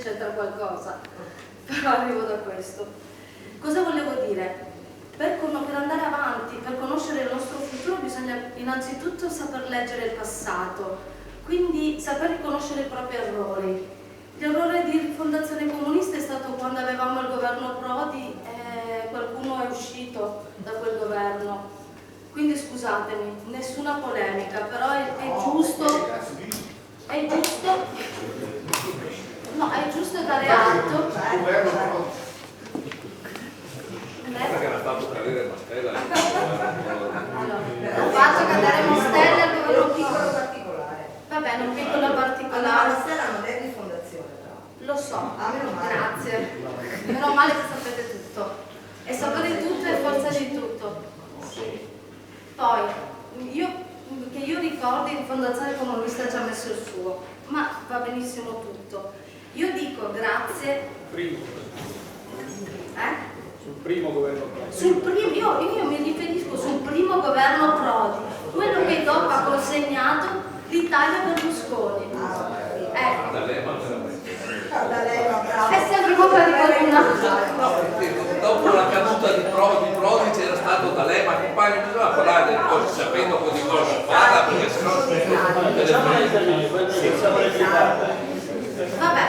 c'entra qualcosa, però arrivo da questo. Cosa volevo dire? Per andare avanti, per conoscere il nostro futuro bisogna innanzitutto saper leggere il passato, quindi saper riconoscere i propri errori. L'errore di Rifondazione Comunista è stato quando avevamo il governo Prodi e qualcuno è uscito da quel governo. Quindi scusatemi, nessuna polemica, però è giusto, no, è giusto dare atto. Perché l'ha fatto cadere Mastella. Ho fatto cadere Mastella al governo piccolo particolare. Va bene, un piccolo particolare. Mastella non è di fondazione, però. Lo so, meno male. grazie. Meno male che sapete tutto. E sapere tutto è forza di tutto. Poi, io ricordo in Fondazione Comunista ci ha messo il suo, ma va benissimo tutto. Io dico grazie. Sul primo governo Prodi. Io mi riferisco sul primo governo Prodi, quello che dopo ha consegnato l'Italia a Berlusconi. È sempre colpa di qualcun altro. Dopo la caduta di Prodi c'era stato D'Alema, compagno, bisogna parlare delle cose sapendo di cosa si parla, perché sennò Vabbè,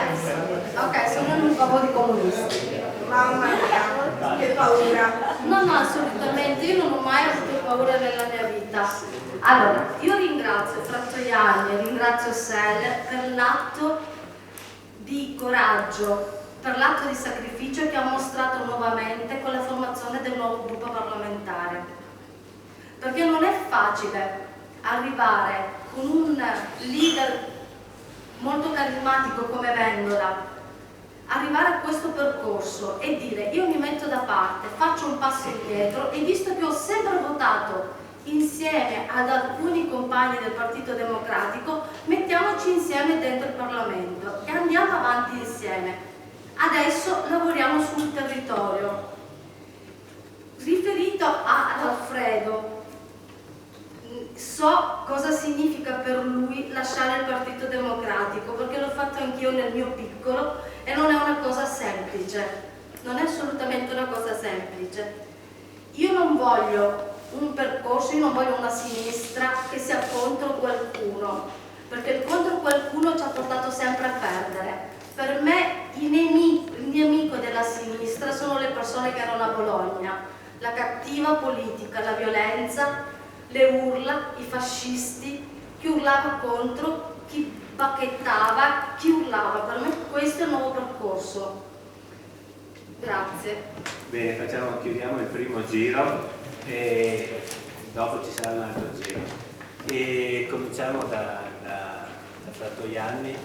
ok, sono un po' di comunisti. Mamma mia, che paura. No, assolutamente, io non ho mai avuto paura nella mia vita. Allora, io ringrazio Frattoianni, ringrazio Sell per l'atto di coraggio, per l'atto di sacrificio che ha mostrato nuovamente con la formazione del nuovo gruppo parlamentare. Perché non è facile arrivare con un leader molto carismatico come Vendola, arrivare a questo percorso e dire io mi metto da parte, faccio un passo indietro e visto che ho sempre votato insieme ad alcuni compagni del Partito Democratico, mettiamoci insieme dentro il Parlamento e andiamo avanti insieme. Adesso lavoriamo sul territorio. Riferito ad Alfredo, so cosa significa per lui lasciare il Partito Democratico, perché l'ho fatto anch'io nel mio piccolo e non è una cosa semplice, non è assolutamente una cosa semplice. Io non voglio un percorso, io non voglio una sinistra che sia contro qualcuno, perché il contro qualcuno ci ha portato sempre a perdere. Per me il nemico della sinistra sono le persone che erano a Bologna, la cattiva politica, la violenza, le urla, i fascisti, chi urlava contro, chi bacchettava, chi urlava. Per me questo è il nuovo percorso. Grazie. Bene, chiudiamo il primo giro e dopo ci sarà un altro giro. E cominciamo da Frattoianni.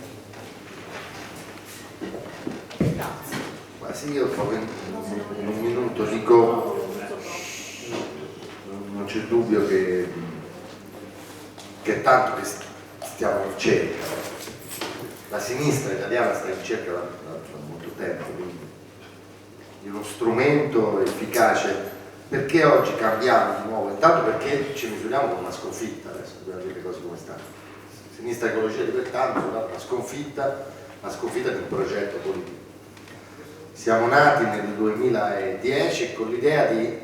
Grazie. Ma sì, io in un minuto dico, non c'è dubbio che è tanto che stiamo in cerca. La sinistra italiana sta in cerca da molto tempo, quindi di uno strumento efficace. Perché oggi cambiamo di nuovo? Intanto perché ci misuriamo con una sconfitta, adesso dobbiamo dire le cose come stanno. Sinistra Ecologia di quest'anno è una sconfitta di un progetto politico. Siamo nati nel 2010 con l'idea di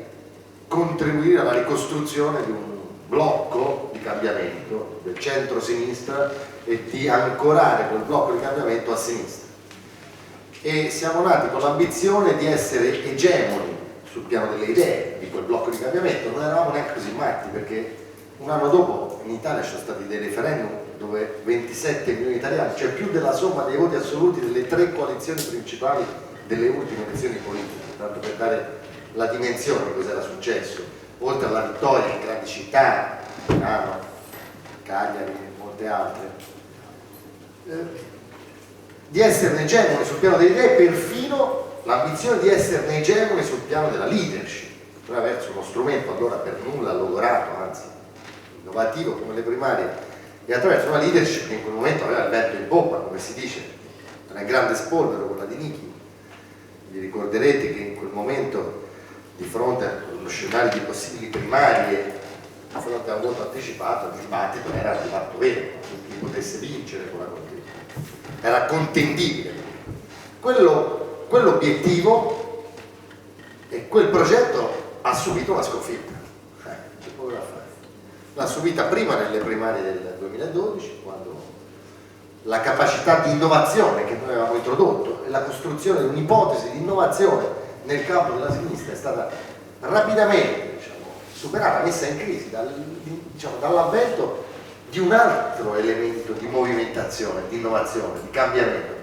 contribuire alla ricostruzione di un blocco di cambiamento del centro-sinistra e di ancorare quel blocco di cambiamento a sinistra. E siamo nati con l'ambizione di essere egemoni sul piano delle idee di quel blocco di cambiamento. Non eravamo neanche così matti, perché un anno dopo in Italia ci sono stati dei referendum dove 27 milioni di italiani, cioè più della somma dei voti assoluti delle 3 coalizioni principali delle ultime elezioni politiche, tanto per dare la dimensione di cosa era successo, oltre alla vittoria in grandi città, Milano, Cagliari e molte altre, di esserne egemoni sul piano delle idee, perfino l'ambizione di esserne egemoni sul piano della leadership, attraverso uno strumento allora per nulla logorato, anzi innovativo come le primarie, e attraverso una leadership che in quel momento aveva il vento in poppa, come si dice, nel grande spolvero, quella di Nichi. Vi ricorderete che in quel momento, di fronte allo scenario di possibili primarie, di fronte a un voto anticipato, il dibattito era un fatto vero, chi potesse vincere con la contienda. Era contendibile. quell'obiettivo e quel progetto ha subito una sconfitta. Che poteva fare? L'ha subita prima nelle primarie del 2012, quando la capacità di innovazione che noi avevamo introdotto e la costruzione di un'ipotesi di innovazione nel campo della sinistra è stata rapidamente superata, messa in crisi dall'avvento di un altro elemento di movimentazione, di innovazione, di cambiamento,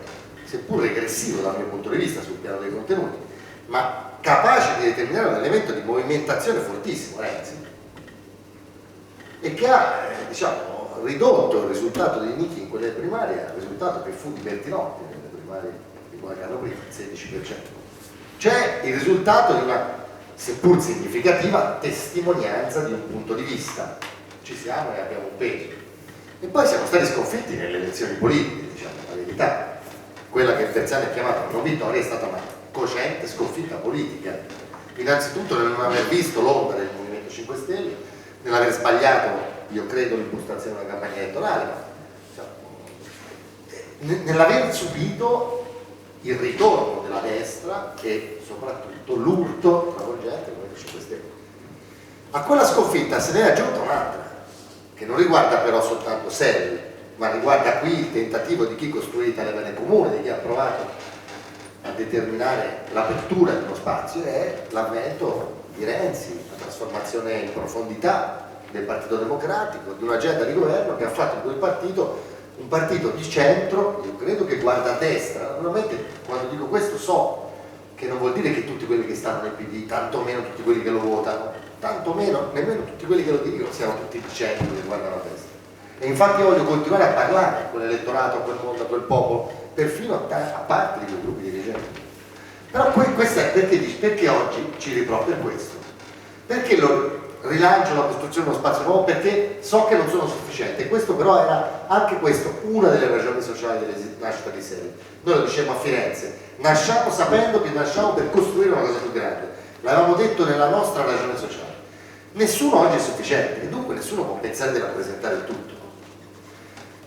seppur regressivo dal mio punto di vista sul piano dei contenuti, ma capace di determinare un elemento di movimentazione fortissimo, Renzi, e che ha ridotto il risultato dei Nichi in quelle primarie al risultato che fu di Bertinotti nelle primarie di qualche anno prima, il 16%. C'è il risultato di una, seppur significativa, testimonianza di un punto di vista. Ci siamo e abbiamo un peso. E poi siamo stati sconfitti nelle elezioni politiche, diciamo la verità. Quella che Bersani ha chiamato non vittoria è stata una cocente sconfitta politica. Innanzitutto nel non aver visto l'ombra del Movimento 5 Stelle, nell'aver sbagliato, io credo, l'impostazione della campagna elettorale, nell'aver subito il ritorno della destra e soprattutto l'urto travolgente del Movimento 5 Stelle. A quella sconfitta se ne è aggiunta un'altra, che non riguarda però soltanto SEL, ma riguarda qui il tentativo di chi costruì l'Italia Bene Comune, di chi ha provato a determinare l'apertura di uno spazio, è l'avvento di Renzi, la trasformazione in profondità del Partito Democratico, di un'agenda di governo che ha fatto di quel partito un partito di centro, io credo, che guarda a destra. Naturalmente quando dico questo so che non vuol dire che tutti quelli che stanno nel PD, tanto meno tutti quelli che lo votano, tanto meno nemmeno tutti quelli che lo dirigono siano tutti di centro che guardano a destra. E infatti io voglio continuare a parlare a quell'elettorato, a quel mondo, a quel popolo, perfino a parte di quei gruppi dirigenti. Però questo è perché oggi ci riproprio questo. Perché lo rilancio la costruzione di uno spazio nuovo? Perché so che non sono sufficiente. E questo però era anche questo una delle ragioni sociali della nascita di SEL. Noi lo dicevamo a Firenze, nasciamo sapendo che nasciamo per costruire una cosa più grande. L'avevamo detto nella nostra ragione sociale. Nessuno oggi è sufficiente e dunque nessuno può pensare di rappresentare il tutto.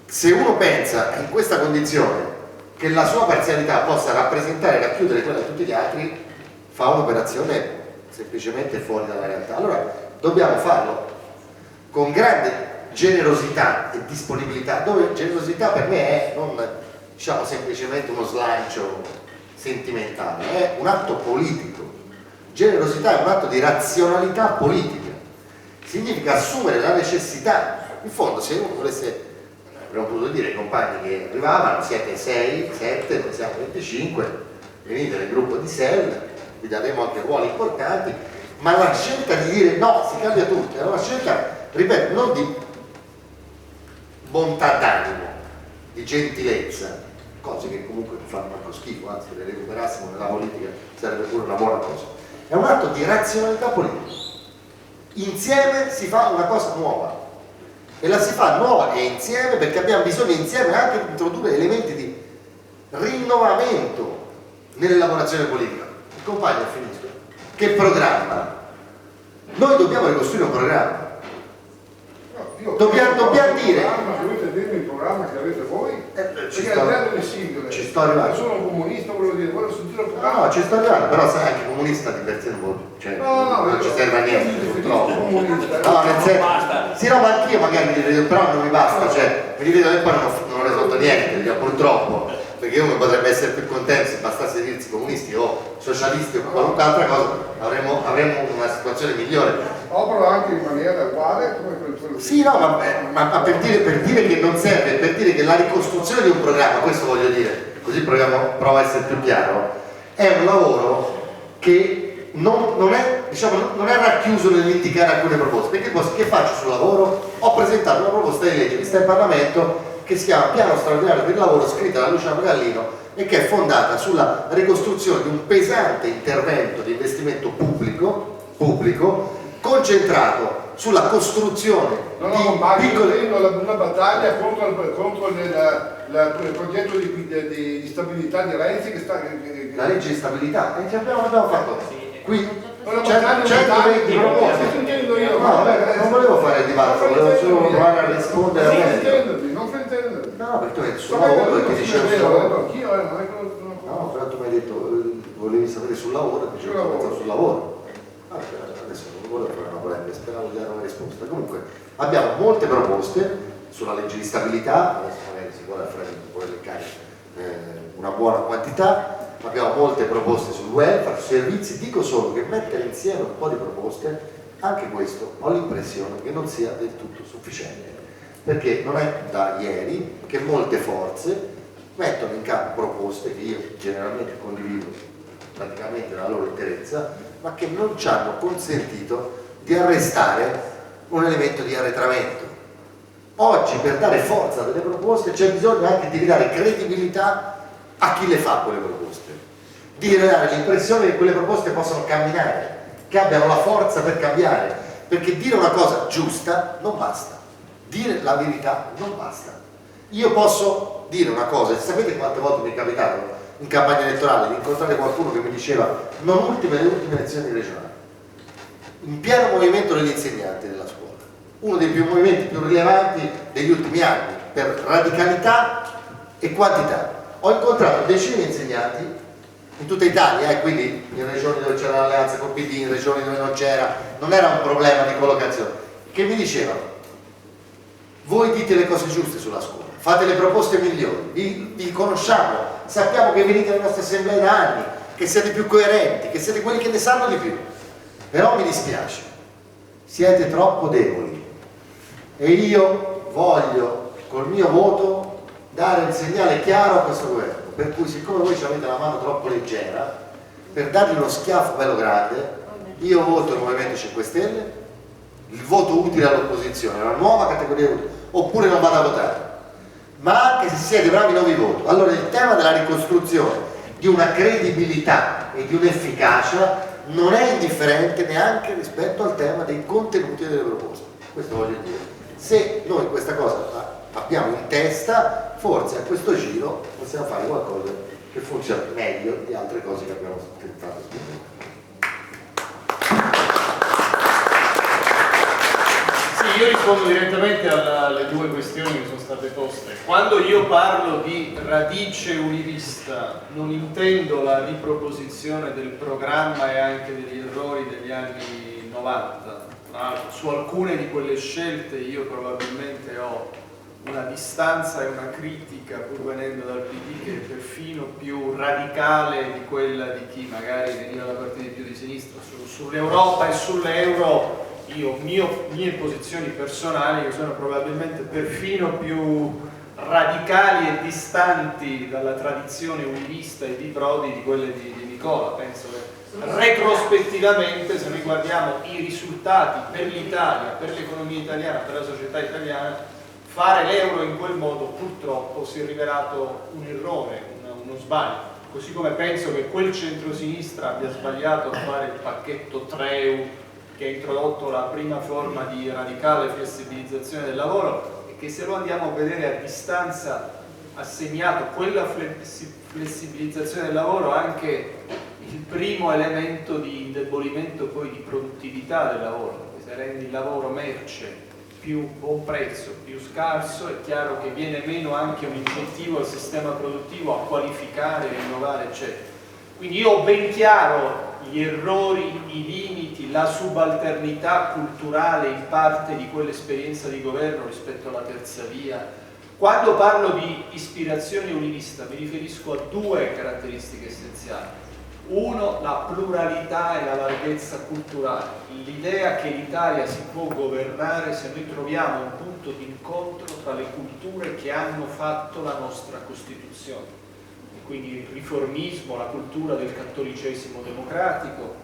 Se uno pensa in questa condizione che la sua parzialità possa rappresentare e racchiudere quella di tutti gli altri, fa un'operazione semplicemente fuori dalla realtà. Allora dobbiamo farlo con grande generosità e disponibilità, dove generosità per me è non semplicemente uno slancio sentimentale, è un atto politico. Generosità è un atto di razionalità politica, significa assumere la necessità. In fondo, se uno volesse, avremmo potuto dire ai compagni che arrivavano, siete 6, 7, noi siamo 25, venite nel gruppo di SEL, vi daremo anche ruoli importanti, ma la scelta di dire no, si cambia tutto, è una scelta, ripeto, non di bontà d'animo, di gentilezza, cose che comunque non fanno manco schifo, anzi le recuperassimo nella politica sarebbe pure una buona cosa. È un atto di razionalità politica. Insieme si fa una cosa nuova. E la si fa nuova e insieme perché abbiamo bisogno insieme anche di introdurre elementi di rinnovamento nell'elaborazione politica. Il compagno, finisco, che programma? Noi dobbiamo ricostruire un programma. Dobbiamo dire. Dovete dirmi il programma che avete voi? Perché al livello di singole. Ci sto arrivando. Sono un comunista, volevo dire, voglio sentire il programma. No, ci sto arrivando, però sai anche comunista di per sé non ci serve a niente, purtroppo. No, nel senso, sì, no, ma anch'io magari mi rivedo, però non mi basta, cioè mi rivedo e poi non ho risolto niente, purtroppo, perché uno potrebbe essere più contento se bastasse dirsi comunisti o socialisti o qualunque altra cosa, avremmo una situazione migliore. Opero anche in maniera uguale come quello. Sì, no, ma per dire che non serve, per dire che la ricostruzione di un programma, questo voglio dire, così provo a essere più chiaro, è un lavoro che non è racchiuso nell'indicare alcune proposte. Perché che faccio sul lavoro? Ho presentato una proposta di legge che sta in Parlamento che si chiama Piano straordinario per il lavoro, scritta da Luciano Gallino e che è fondata sulla ricostruzione di un pesante intervento di investimento pubblico concentrato sulla costruzione di piccole... una battaglia contro il progetto di stabilità di Renzi che sta... La legge di stabilità, e abbiamo fatto qui 120 proposte. No, non volevo fare il dibattito, volevo solo provare a rispondere a me. Non fraintenderti. No, perché tu hai il suo lavoro e ti dicevo anch'io, non è quello. No, però detto volevi sapere sul lavoro, dicevo sul lavoro. Vabbè, adesso non volevo fare una polemica, speravo di dare una risposta. Comunque abbiamo molte proposte sulla legge di stabilità, adesso magari si vuole elencare una buona quantità, abbiamo molte proposte sul welfare, sui servizi. Dico solo che mettere insieme un po' di proposte, anche questo ho l'impressione che non sia del tutto sufficiente, perché non è da ieri che molte forze mettono in campo proposte che io generalmente condivido praticamente nella loro interezza, ma che non ci hanno consentito di arrestare un elemento di arretramento. Oggi per dare forza a delle proposte c'è bisogno anche di ridare credibilità a chi le fa quelle proposte, di dare l'impressione che quelle proposte possano camminare, che abbiano la forza per cambiare, perché dire una cosa giusta non basta, dire la verità non basta. Io posso dire una cosa, e sapete quante volte mi è capitato in campagna elettorale di incontrare qualcuno che mi diceva, non ultime le ultime elezioni regionali, in pieno movimento degli insegnanti della scuola, uno dei movimenti più rilevanti degli ultimi anni per radicalità e quantità. Ho incontrato decine di insegnanti in tutta Italia, quindi in regioni dove c'era l'alleanza col PD, in regioni dove non c'era, non era un problema di collocazione, che mi dicevano: voi dite le cose giuste sulla scuola, fate le proposte migliori, vi conosciamo, sappiamo che venite alle nostre assemblee da anni, che siete più coerenti, che siete quelli che ne sanno di più, però mi dispiace, siete troppo deboli e io voglio col mio voto dare un segnale chiaro a questo governo, per cui siccome voi ci avete la mano troppo leggera, per dargli uno schiaffo bello grande, io voto il Movimento 5 Stelle, il voto utile all'opposizione, una nuova categoria utile, oppure non vado a votare. Ma anche se siete bravi non vi voto. Allora il tema della ricostruzione di una credibilità e di un'efficacia non è indifferente neanche rispetto al tema dei contenuti delle proposte. Questo voglio dire. Se noi questa cosa abbiamo in testa, forse a questo giro possiamo fare qualcosa che funziona meglio di altre cose che abbiamo tentato spiegare. Io rispondo direttamente alle due questioni che sono state poste. Quando io parlo di radice univista non intendo la riproposizione del programma e anche degli errori degli anni 90. Su alcune di quelle scelte io probabilmente ho una distanza e una critica, pur venendo dal PD, che è perfino più radicale di quella di chi magari veniva da partiti più di sinistra. Sull'Europa e sull'euro mie posizioni personali che sono probabilmente perfino più radicali e distanti dalla tradizione univista e di Prodi di quelle di Nicola. Penso che retrospettivamente, se noi guardiamo i risultati per l'Italia, per l'economia italiana, per la società italiana, fare l'euro in quel modo purtroppo si è rivelato un errore, uno sbaglio. Così come penso che quel centrosinistra abbia sbagliato a fare il pacchetto Treu, che ha introdotto la prima forma di radicale flessibilizzazione del lavoro, e che se lo andiamo a vedere a distanza ha segnato quella flessibilizzazione del lavoro anche il primo elemento di indebolimento poi di produttività del lavoro. Se rendi il lavoro merce più buon prezzo, più scarso, è chiaro che viene meno anche un incentivo al sistema produttivo a qualificare, rinnovare, eccetera. Quindi io ho ben chiaro gli errori, i limiti, la subalternità culturale in parte di quell'esperienza di governo rispetto alla terza via. Quando parlo di ispirazione univista mi riferisco a due caratteristiche essenziali. Uno, la pluralità e la larghezza culturale, l'idea che l'Italia si può governare se noi troviamo un punto di incontro tra le culture che hanno fatto la nostra Costituzione. Quindi il riformismo, la cultura del cattolicesimo democratico,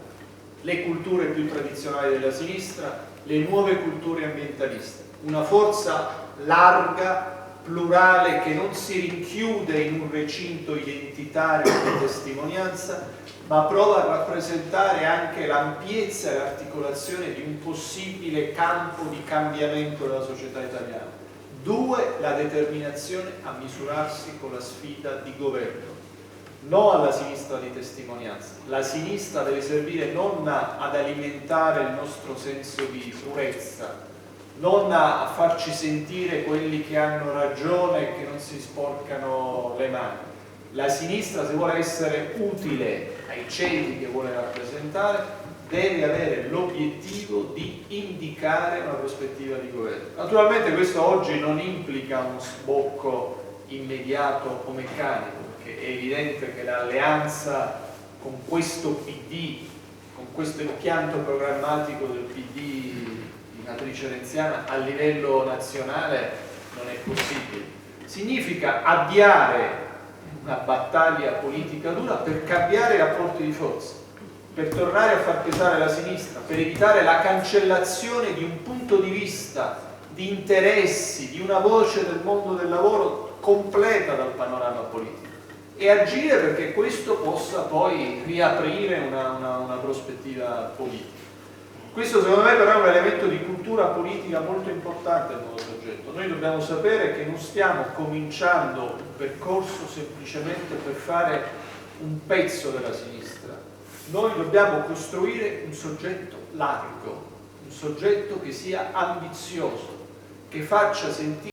le culture più tradizionali della sinistra, le nuove culture ambientaliste. Una forza larga, plurale, che non si rinchiude in un recinto identitario di testimonianza, ma prova a rappresentare anche l'ampiezza e l'articolazione di un possibile campo di cambiamento della società italiana. Due, la determinazione a misurarsi con la sfida di governo. No alla sinistra di testimonianza. La sinistra deve servire non ad alimentare il nostro senso di purezza, non a farci sentire quelli che hanno ragione e che non si sporcano le mani. La sinistra, se vuole essere utile ai ceti che vuole rappresentare, deve avere l'obiettivo di indicare una prospettiva di governo. Naturalmente questo oggi non implica uno sbocco immediato o meccanico, perché è evidente che l'alleanza con questo PD, con questo impianto programmatico del PD di matrice renziana a livello nazionale non è possibile. Significa avviare una battaglia politica dura per cambiare i rapporti di forza, per tornare a far pesare la sinistra, per evitare la cancellazione di un punto di vista, di interessi, di una voce del mondo del lavoro completa dal panorama politico, e agire perché questo possa poi riaprire una prospettiva politica. Questo secondo me però è un elemento di cultura politica molto importante nel nuovo progetto. Noi dobbiamo sapere che non stiamo cominciando un percorso semplicemente per fare un pezzo della sinistra. Noi dobbiamo costruire un soggetto largo, un soggetto che sia ambizioso, che faccia sentire